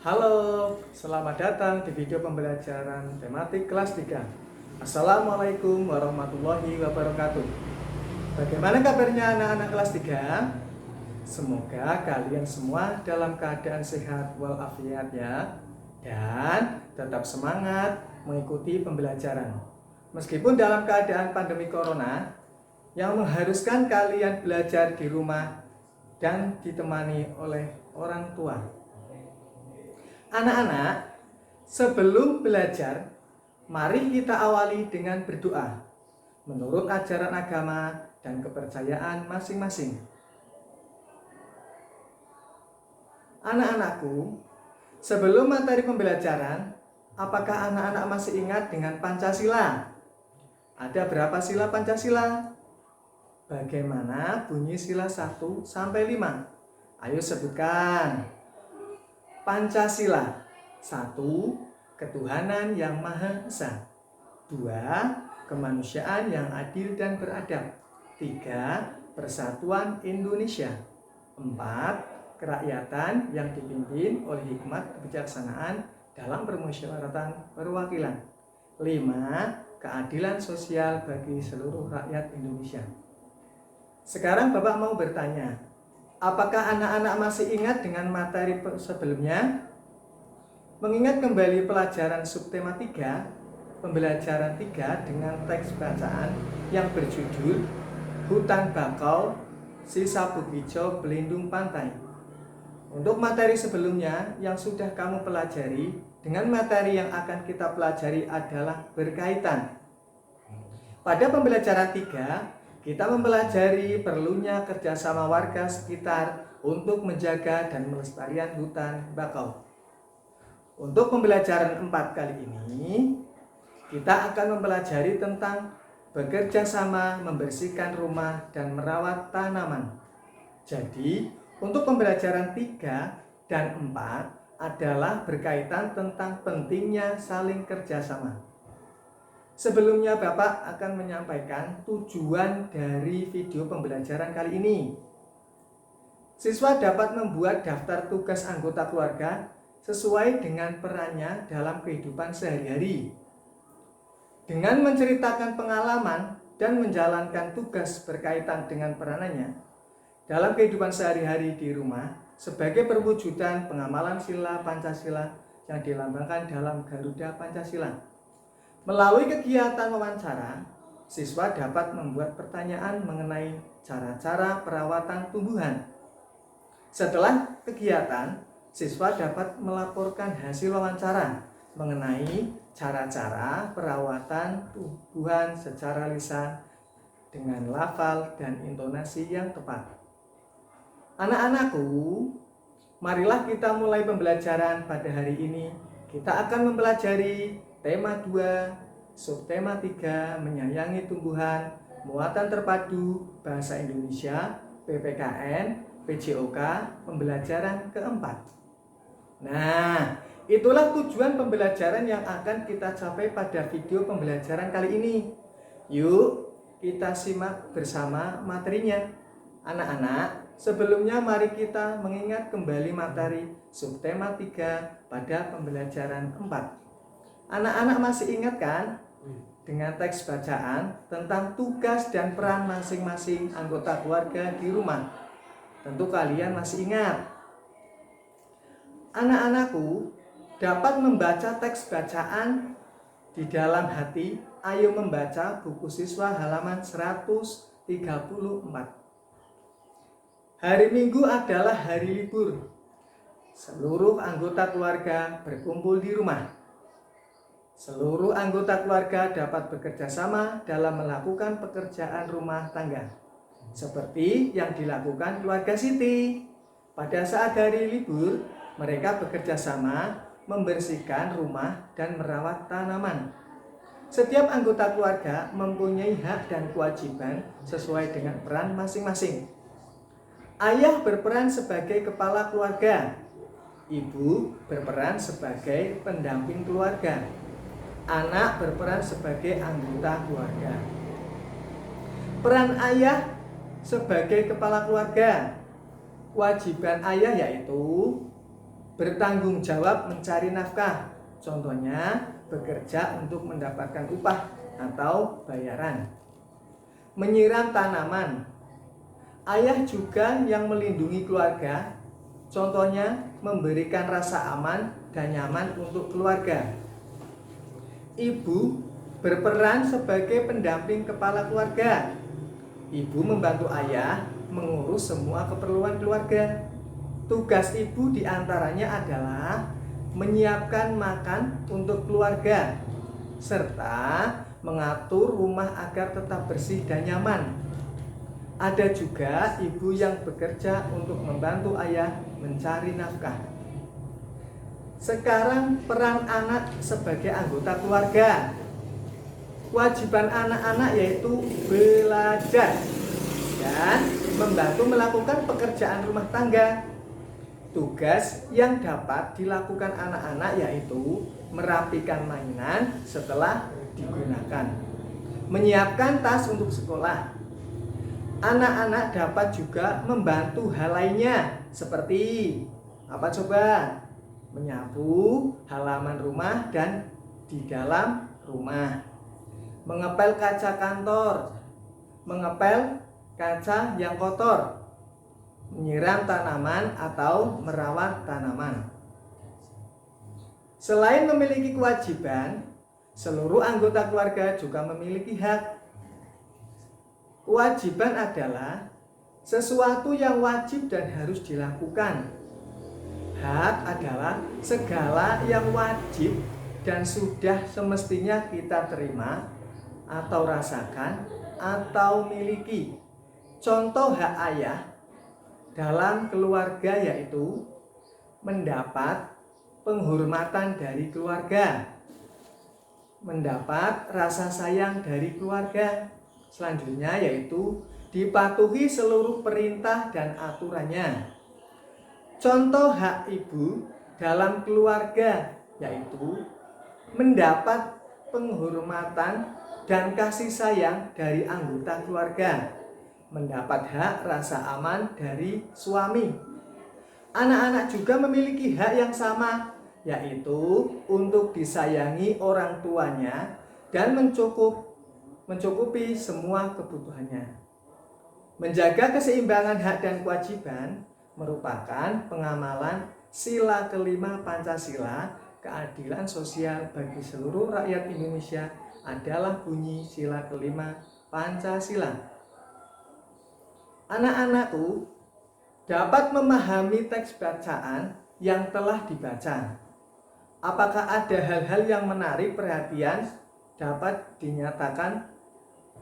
Halo, selamat datang di video pembelajaran tematik kelas 3. Assalamualaikum warahmatullahi wabarakatuh. Bagaimana kabarnya anak-anak kelas 3? Semoga kalian semua dalam keadaan sehat walafiat ya. Dan tetap semangat mengikuti pembelajaran. Meskipun dalam keadaan pandemi corona yang mengharuskan kalian belajar di rumah dan ditemani oleh orang tua. Anak-anak, sebelum belajar, mari kita awali dengan berdoa menurut ajaran agama dan kepercayaan masing-masing. Anak-anakku, sebelum materi pembelajaran, apakah anak-anak masih ingat dengan Pancasila? Ada berapa sila Pancasila? Bagaimana bunyi sila 1 sampai 5? Ayo sebutkan. Pancasila. 1. Ketuhanan yang Maha Esa. 2. Kemanusiaan yang adil dan beradab. 3. Persatuan Indonesia. 4. Kerakyatan yang dipimpin oleh hikmat kebijaksanaan dalam permusyawaratan perwakilan. 5. Keadilan sosial bagi seluruh rakyat Indonesia. Sekarang Bapak mau bertanya, apakah anak-anak masih ingat dengan materi sebelumnya? Mengingat kembali pelajaran subtema 3, pembelajaran 3 dengan teks bacaan yang berjudul Hutan Bakau, Si Sabuk Hijau Pelindung Pantai. Untuk materi sebelumnya yang sudah kamu pelajari dengan materi yang akan kita pelajari adalah berkaitan. Pada pembelajaran 3, kita mempelajari perlunya kerjasama warga sekitar untuk menjaga dan melestarikan hutan bakau. Untuk pembelajaran 4 kali ini, kita akan mempelajari tentang bekerja sama membersihkan rumah dan merawat tanaman. Jadi, untuk pembelajaran 3 dan 4 adalah berkaitan tentang pentingnya saling kerjasama. Sebelumnya Bapak akan menyampaikan tujuan dari video pembelajaran kali ini. Siswa dapat membuat daftar tugas anggota keluarga sesuai dengan perannya dalam kehidupan sehari-hari. Dengan menceritakan pengalaman dan menjalankan tugas berkaitan dengan peranannya dalam kehidupan sehari-hari di rumah sebagai perwujudan pengamalan sila Pancasila yang dilambangkan dalam Garuda Pancasila. Melalui kegiatan wawancara, siswa dapat membuat pertanyaan mengenai cara-cara perawatan tumbuhan. Setelah kegiatan, siswa dapat melaporkan hasil wawancara mengenai cara-cara perawatan tumbuhan secara lisan dengan lafal dan intonasi yang tepat. Anak-anakku, marilah kita mulai pembelajaran pada hari ini. Kita akan mempelajari tema 2, subtema 3, menyayangi tumbuhan, muatan terpadu, bahasa Indonesia, PPKN, PJOK, pembelajaran keempat. Nah, itulah tujuan pembelajaran yang akan kita capai pada video pembelajaran kali ini. Yuk, kita simak bersama materinya. Anak-anak, sebelumnya mari kita mengingat kembali materi subtema 3 pada pembelajaran 4. Anak-anak masih ingat kan dengan teks bacaan tentang tugas dan peran masing-masing anggota keluarga di rumah? Tentu kalian masih ingat. Anak-anakku dapat membaca teks bacaan di dalam hati. Ayo membaca buku siswa halaman 134. Hari Minggu adalah hari libur. Seluruh anggota keluarga berkumpul di rumah. Seluruh anggota keluarga dapat bekerja sama dalam melakukan pekerjaan rumah tangga, seperti yang dilakukan keluarga Siti. Pada saat hari libur, mereka bekerja sama membersihkan rumah dan merawat tanaman. Setiap anggota keluarga mempunyai hak dan kewajiban sesuai dengan peran masing-masing. Ayah berperan sebagai kepala keluarga, ibu berperan sebagai pendamping keluarga, anak berperan sebagai anggota keluarga. Peran ayah sebagai kepala keluarga. Kewajiban ayah yaitu bertanggung jawab mencari nafkah. Contohnya, bekerja untuk mendapatkan upah atau bayaran. Menyiram tanaman. Ayah juga yang melindungi keluarga. Contohnya, memberikan rasa aman dan nyaman untuk keluarga. Ibu berperan sebagai pendamping kepala keluarga. Ibu membantu ayah mengurus semua keperluan keluarga. Tugas ibu diantaranya adalah menyiapkan makan untuk keluarga, serta mengatur rumah agar tetap bersih dan nyaman. Ada juga ibu yang bekerja untuk membantu ayah mencari nafkah. Sekarang peran anak sebagai anggota keluarga. Kewajiban anak-anak yaitu belajar dan membantu melakukan pekerjaan rumah tangga. Tugas yang dapat dilakukan anak-anak yaitu merapikan mainan setelah digunakan, menyiapkan tas untuk sekolah. Anak-anak dapat juga membantu hal lainnya seperti apa coba? Menyapu halaman rumah dan di dalam rumah, mengepel kaca kantor, mengepel kaca yang kotor, menyiram tanaman atau merawat tanaman. Selain memiliki kewajiban, seluruh anggota keluarga juga memiliki hak. Kewajiban adalah sesuatu yang wajib dan harus dilakukan. Hak adalah segala yang wajib dan sudah semestinya kita terima atau rasakan atau miliki. Contoh hak ayah dalam keluarga yaitu mendapat penghormatan dari keluarga, mendapat rasa sayang dari keluarga. Selanjutnya yaitu dipatuhi seluruh perintah dan aturannya. Contoh hak ibu dalam keluarga yaitu mendapat penghormatan dan kasih sayang dari anggota keluarga, mendapat hak rasa aman dari suami. Anak-anak juga memiliki hak yang sama, yaitu untuk disayangi orang tuanya dan mencukupi semua kebutuhannya. Menjaga keseimbangan hak dan kewajiban merupakan pengamalan sila kelima Pancasila. Keadilan sosial bagi seluruh rakyat Indonesia adalah bunyi sila kelima Pancasila. Anak-anakku dapat memahami teks bacaan yang telah dibaca. Apakah ada hal-hal yang menarik perhatian dapat dinyatakan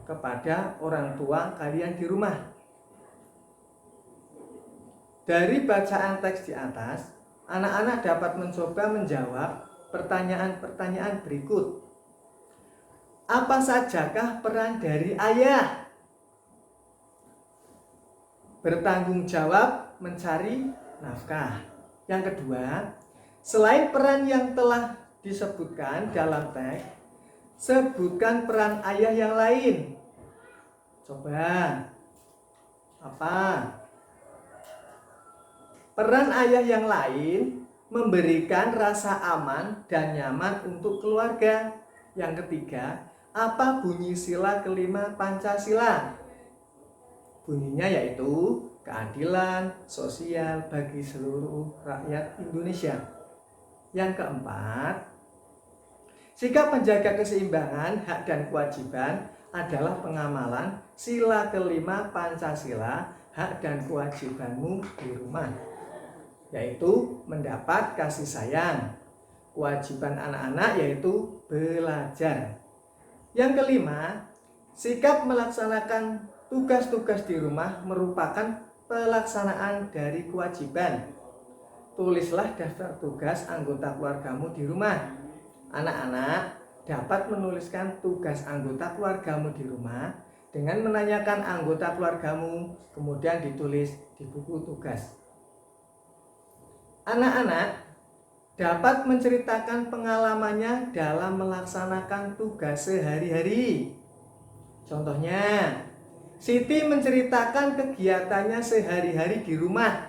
kepada orang tua kalian di rumah? Dari bacaan teks di atas, anak-anak dapat mencoba menjawab pertanyaan-pertanyaan berikut. Apa sajakah peran dari ayah? Bertanggung jawab mencari nafkah. Yang kedua, selain peran yang telah disebutkan dalam teks, sebutkan peran ayah yang lain. Coba, apa? Peran ayah yang lain memberikan rasa aman dan nyaman untuk keluarga. Yang ketiga, apa bunyi sila kelima Pancasila? Bunyinya yaitu keadilan sosial bagi seluruh rakyat Indonesia. Yang keempat, sikap menjaga keseimbangan hak dan kewajiban adalah pengamalan sila kelima Pancasila, hak dan kewajibanmu di rumah, yaitu mendapat kasih sayang. Kewajiban anak-anak yaitu belajar. Yang kelima, sikap melaksanakan tugas-tugas di rumah merupakan pelaksanaan dari kewajiban. Tulislah daftar tugas anggota keluargamu di rumah. Anak-anak dapat menuliskan tugas anggota keluargamu di rumah dengan menanyakan anggota keluargamu, kemudian ditulis di buku tugas. Anak-anak dapat menceritakan pengalamannya dalam melaksanakan tugas sehari-hari. Contohnya, Siti menceritakan kegiatannya sehari-hari di rumah.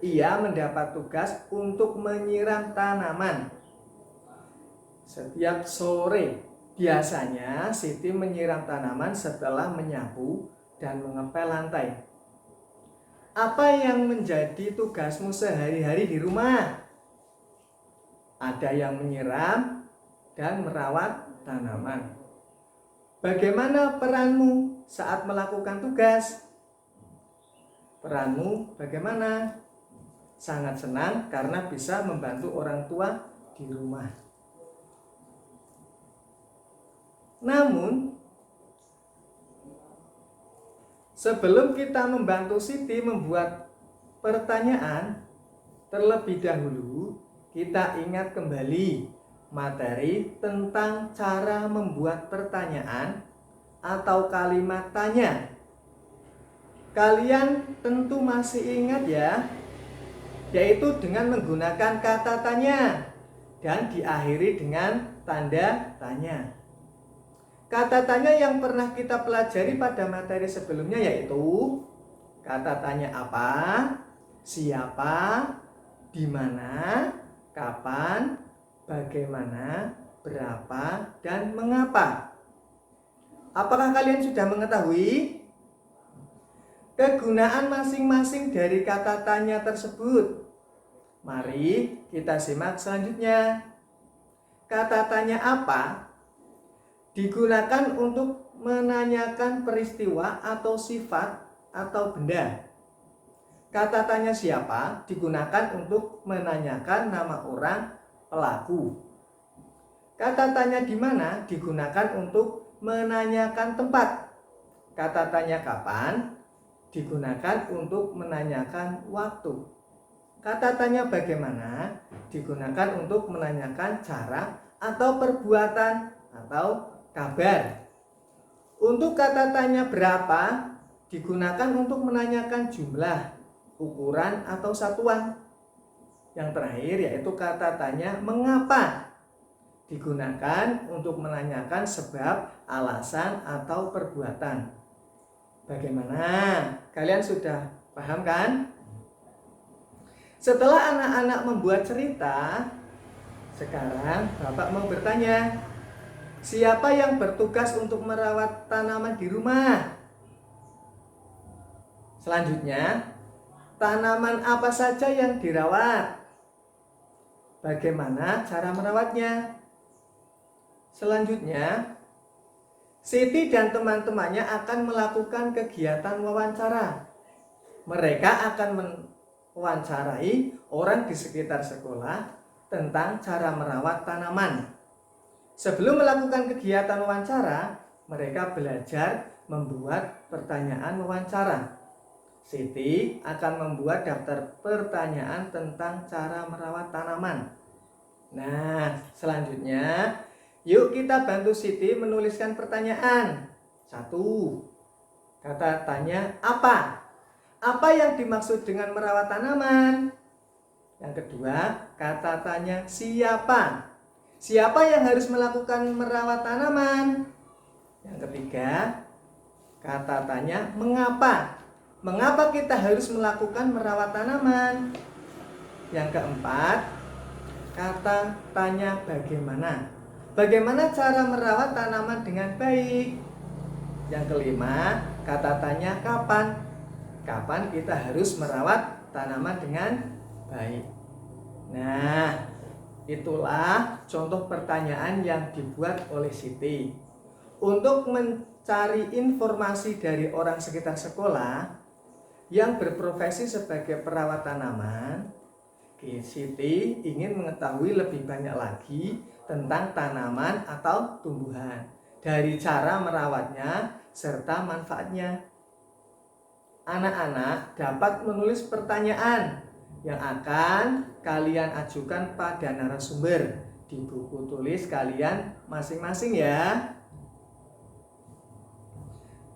ia mendapat tugas untuk menyiram tanaman. Setiap sore, biasanya Siti menyiram tanaman setelah menyapu dan mengepel lantai. Apa yang menjadi tugasmu sehari-hari di rumah? Ada yang menyiram dan merawat tanaman. Bagaimana peranmu saat melakukan tugas? Peranmu bagaimana? Sangat senang karena bisa membantu orang tua di rumah. Namun, sebelum kita membantu Siti membuat pertanyaan, terlebih dahulu kita ingat kembali materi tentang cara membuat pertanyaan atau kalimat tanya. Kalian tentu masih ingat ya, yaitu dengan menggunakan kata tanya dan diakhiri dengan tanda tanya. Kata tanya yang pernah kita pelajari pada materi sebelumnya yaitu kata tanya apa, siapa, di mana, kapan, bagaimana, berapa, dan mengapa. Apakah kalian sudah mengetahui kegunaan masing-masing dari kata tanya tersebut? Mari kita simak selanjutnya. Kata tanya apa digunakan untuk menanyakan peristiwa atau sifat atau benda. Kata tanya siapa digunakan untuk menanyakan nama orang pelaku. Kata tanya di mana digunakan untuk menanyakan tempat. Kata tanya kapan digunakan untuk menanyakan waktu. Kata tanya bagaimana digunakan untuk menanyakan cara atau perbuatan atau kabar. Untuk kata tanya berapa digunakan untuk menanyakan jumlah, ukuran atau satuan. Yang terakhir yaitu kata tanya mengapa digunakan untuk menanyakan sebab, alasan atau perbuatan. Bagaimana? Kalian sudah paham kan? Setelah anak-anak membuat cerita, sekarang Bapak mau bertanya, siapa yang bertugas untuk merawat tanaman di rumah? Selanjutnya, tanaman apa saja yang dirawat? Bagaimana cara merawatnya? Selanjutnya, Siti dan teman-temannya akan melakukan kegiatan wawancara. Mereka akan mewawancarai orang di sekitar sekolah tentang cara merawat tanaman. Sebelum melakukan kegiatan wawancara, mereka belajar membuat pertanyaan wawancara. Siti akan membuat daftar pertanyaan tentang cara merawat tanaman. Nah, selanjutnya yuk kita bantu Siti menuliskan pertanyaan. 1. Kata tanya apa? Apa yang dimaksud dengan merawat tanaman? Yang kedua, kata tanya siapa? Siapa yang harus melakukan merawat tanaman? Yang ketiga, kata tanya mengapa? Mengapa kita harus melakukan merawat tanaman? Yang keempat, kata tanya bagaimana? Bagaimana cara merawat tanaman dengan baik? Yang kelima, kata tanya kapan? Kapan kita harus merawat tanaman dengan baik? Nah, itulah contoh pertanyaan yang dibuat oleh Siti. Untuk mencari informasi dari orang sekitar sekolah yang berprofesi sebagai perawat tanaman, Siti ingin mengetahui lebih banyak lagi tentang tanaman atau tumbuhan, dari cara merawatnya serta manfaatnya. Anak-anak dapat menulis pertanyaan yang akan kalian ajukan pada narasumber di buku tulis kalian masing-masing ya.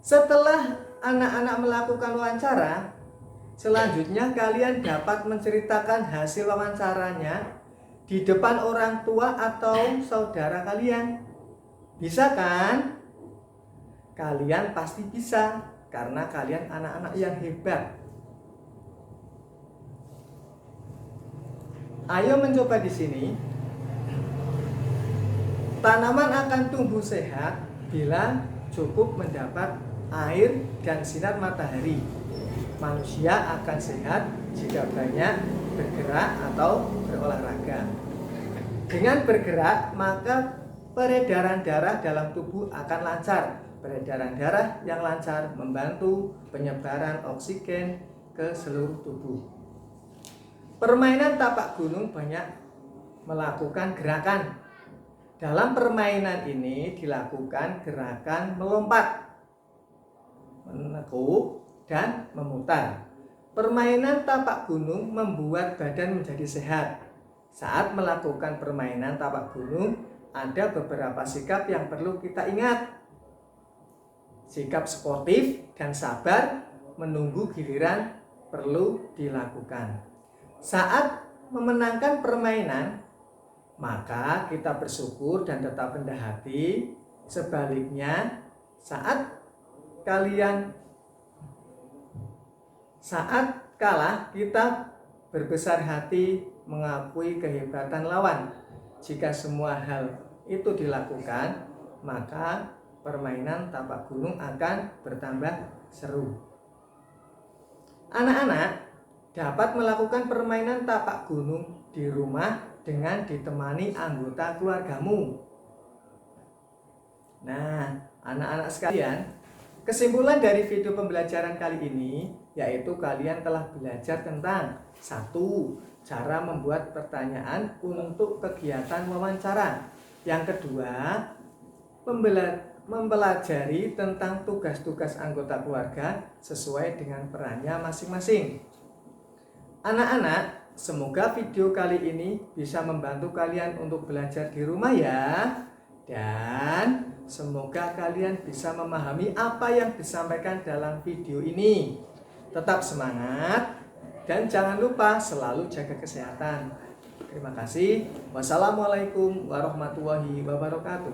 Setelah anak-anak melakukan wawancara, selanjutnya kalian dapat menceritakan hasil wawancaranya di depan orang tua atau saudara kalian. Bisa kan? Kalian pasti bisa karena kalian anak-anak yang hebat. Ayo mencoba di sini. Tanaman akan tumbuh sehat bila cukup mendapat air dan sinar matahari. Manusia akan sehat jika banyak bergerak atau berolahraga. Dengan bergerak, maka peredaran darah dalam tubuh akan lancar. Peredaran darah yang lancar membantu penyebaran oksigen ke seluruh tubuh. Permainan tapak gunung banyak melakukan gerakan. Dalam permainan ini dilakukan gerakan melompat, menekuk, dan memutar. Permainan tapak gunung membuat badan menjadi sehat. Saat melakukan permainan tapak gunung, ada beberapa sikap yang perlu kita ingat. Sikap sportif dan sabar menunggu giliran perlu dilakukan. Saat memenangkan permainan, maka kita bersyukur dan tetap rendah hati. Sebaliknya, saat kalah, kita berbesar hati mengakui kehebatan lawan. Jika semua hal itu dilakukan, maka permainan tapak gunung akan bertambah seru. Anak-anak dapat melakukan permainan tapak gunung di rumah dengan ditemani anggota keluargamu. Nah, anak-anak sekalian, kesimpulan dari video pembelajaran kali ini yaitu kalian telah belajar tentang 1. Cara membuat pertanyaan untuk kegiatan wawancara. Yang kedua, mempelajari tentang tugas-tugas anggota keluarga sesuai dengan perannya masing-masing. Anak-anak, semoga video kali ini bisa membantu kalian untuk belajar di rumah ya. Dan semoga kalian bisa memahami apa yang disampaikan dalam video ini. Tetap semangat dan jangan lupa selalu jaga kesehatan. Terima kasih. Wassalamualaikum warahmatullahi wabarakatuh.